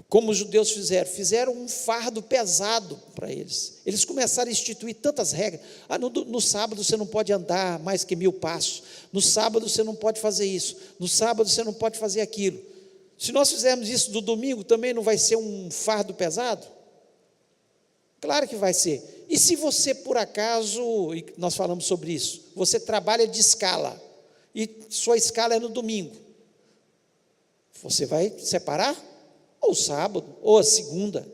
como os judeus fizeram um fardo pesado para eles. Eles começaram a instituir tantas regras. No sábado você não pode andar mais que 1000 passos. No sábado você não pode fazer isso. No sábado você não pode fazer aquilo. Se nós fizermos isso do domingo, também não vai ser um fardo pesado? Claro que vai ser. E se você, por acaso, e nós falamos sobre isso, você trabalha de escala, e sua escala é no domingo, você vai separar? Ou o sábado, ou a segunda.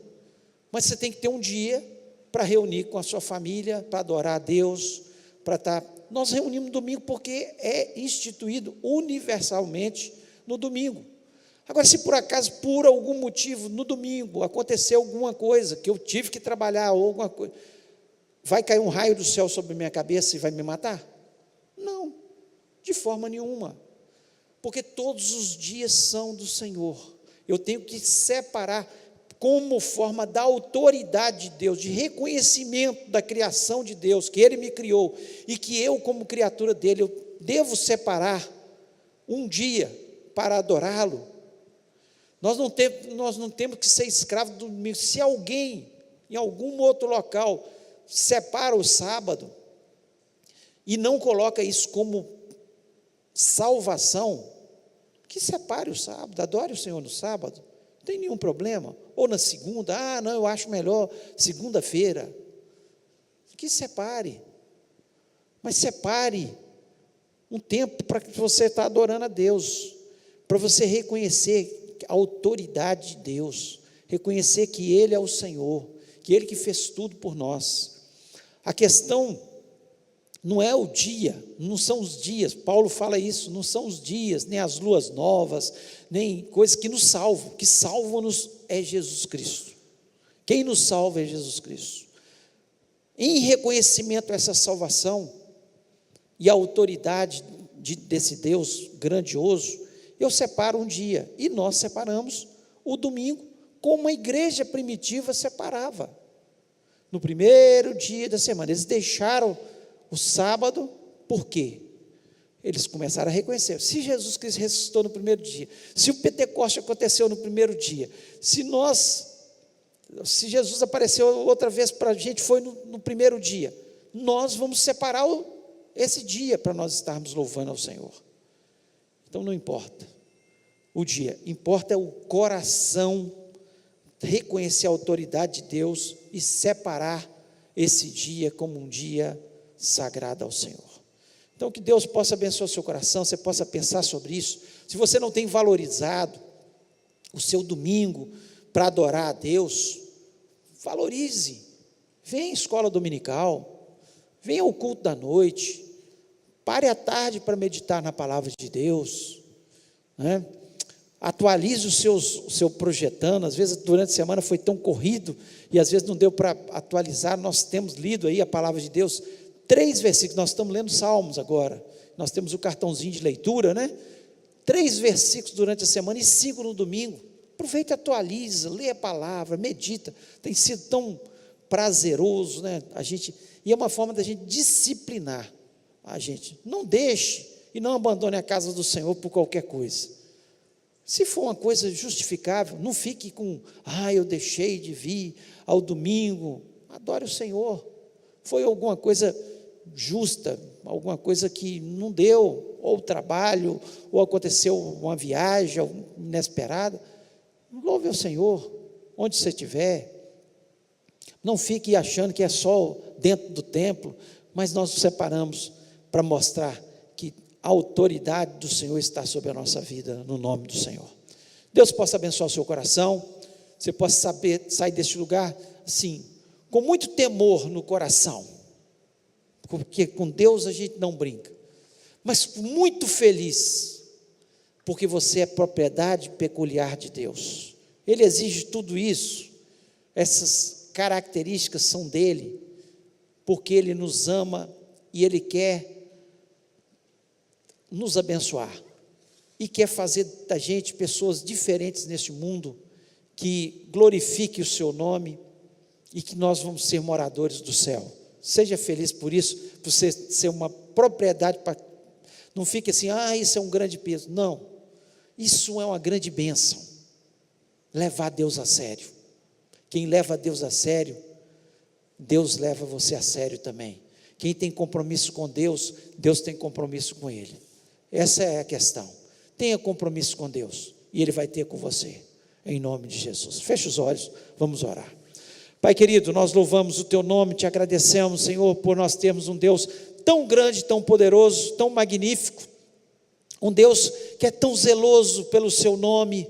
Mas você tem que ter um dia para reunir com a sua família, para adorar a Deus, para estar. Nós reunimos no domingo porque é instituído universalmente no domingo. Agora, se por acaso, por algum motivo, no domingo, aconteceu alguma coisa, que eu tive que trabalhar, ou alguma coisa, vai cair um raio do céu sobre a minha cabeça e vai me matar? Não, de forma nenhuma. Porque todos os dias são do Senhor. Eu tenho que separar como forma da autoridade de Deus, de reconhecimento da criação de Deus, que Ele me criou, e que eu, como criatura dEle, eu devo separar um dia para adorá-lo. Nós não temos que ser escravos do domingo. Se alguém, em algum outro local, separa o sábado, e não coloca isso como salvação, que separe o sábado, adore o Senhor no sábado, não tem nenhum problema. Ou na segunda, não, eu acho melhor segunda-feira. Que separe. Mas separe um tempo para que você está adorando a Deus, para você reconhecer a autoridade de Deus, reconhecer que Ele é o Senhor, que Ele que fez tudo por nós. A questão não é o dia, não são os dias, Paulo fala isso, não são os dias, nem as luas novas, nem coisas que nos salvam, que salvam-nos é Jesus Cristo. Quem nos salva é Jesus Cristo. Em reconhecimento a essa salvação e a autoridade desse Deus grandioso, eu separo um dia, e nós separamos o domingo, como a igreja primitiva separava. No primeiro dia da semana, eles deixaram o sábado, por quê? Eles começaram a reconhecer, se Jesus Cristo ressuscitou no primeiro dia, se o Pentecoste aconteceu no primeiro dia, se Jesus apareceu outra vez para a gente, foi no primeiro dia, nós vamos separar esse dia para nós estarmos louvando ao Senhor. Então não importa o dia, importa o coração, reconhecer a autoridade de Deus e separar esse dia como um dia sagrado ao Senhor. Então que Deus possa abençoar o seu coração, você possa pensar sobre isso. Se você não tem valorizado o seu domingo para adorar a Deus, valorize, venha à escola dominical, venha ao culto da noite, Pare à tarde para meditar na palavra de Deus, né? Atualize o seu projetando. Às vezes durante a semana foi tão corrido e às vezes não deu para atualizar. Nós temos lido aí a palavra de Deus, 3 versículos, nós estamos lendo Salmos agora, nós temos o cartãozinho de leitura, né? 3 versículos durante a semana e 5 no domingo. Aproveita, atualiza, lê a palavra, medita. Tem sido tão prazeroso, né? E é uma forma da gente disciplinar a gente. Não deixe e não abandone a casa do Senhor por qualquer coisa. Se for uma coisa justificável, não fique com, eu deixei de vir ao domingo. Adore o Senhor. Foi alguma coisa justa, alguma coisa que não deu, ou trabalho, ou aconteceu uma viagem inesperada. Louve ao Senhor, onde você estiver. Não fique achando que é só dentro do templo, mas nós nos separamos para mostrar que a autoridade do Senhor está sobre a nossa vida, no nome do Senhor. Deus possa abençoar o seu coração, você possa sair deste lugar, assim, com muito temor no coração, porque com Deus a gente não brinca, mas muito feliz, porque você é propriedade peculiar de Deus. Ele exige tudo isso, essas características são dele, porque Ele nos ama e Ele quer nos abençoar e quer fazer da gente pessoas diferentes neste mundo, que glorifique o seu nome e que nós vamos ser moradores do céu. Seja feliz por isso, por você ser uma propriedade, não fique assim, isso é um grande peso. Não, isso é uma grande bênção, levar Deus a sério. Quem leva Deus a sério, Deus leva você a sério também. Quem tem compromisso com Deus, Deus tem compromisso com Ele. Essa é a questão. Tenha compromisso com Deus e Ele vai ter com você, em nome de Jesus. Feche os olhos, vamos orar. Pai querido, nós louvamos o Teu nome, te agradecemos, Senhor, por nós termos um Deus tão grande, tão poderoso, tão magnífico, um Deus que é tão zeloso pelo Seu nome,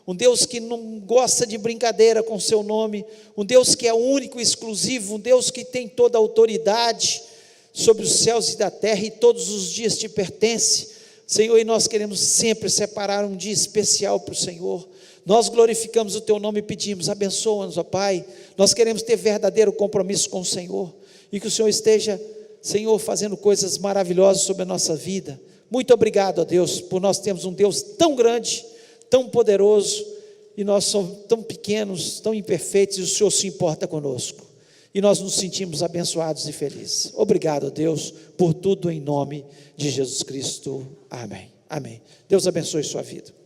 um Deus que não gosta de brincadeira com o Seu nome, um Deus que é único e exclusivo, um Deus que tem toda a autoridade sobre os céus e da terra, e todos os dias te pertence, Senhor, e nós queremos sempre separar um dia especial para o Senhor. Nós glorificamos o Teu nome e pedimos, abençoa-nos, ó Pai. Nós queremos ter verdadeiro compromisso com o Senhor, e que o Senhor esteja, Senhor, fazendo coisas maravilhosas sobre a nossa vida. Muito obrigado, ó Deus, por nós termos um Deus tão grande, tão poderoso, e nós somos tão pequenos, tão imperfeitos, e o Senhor se importa conosco, e nós nos sentimos abençoados e felizes. Obrigado, ó Deus, por tudo, em nome de Jesus Cristo, amém, amém. Deus abençoe sua vida.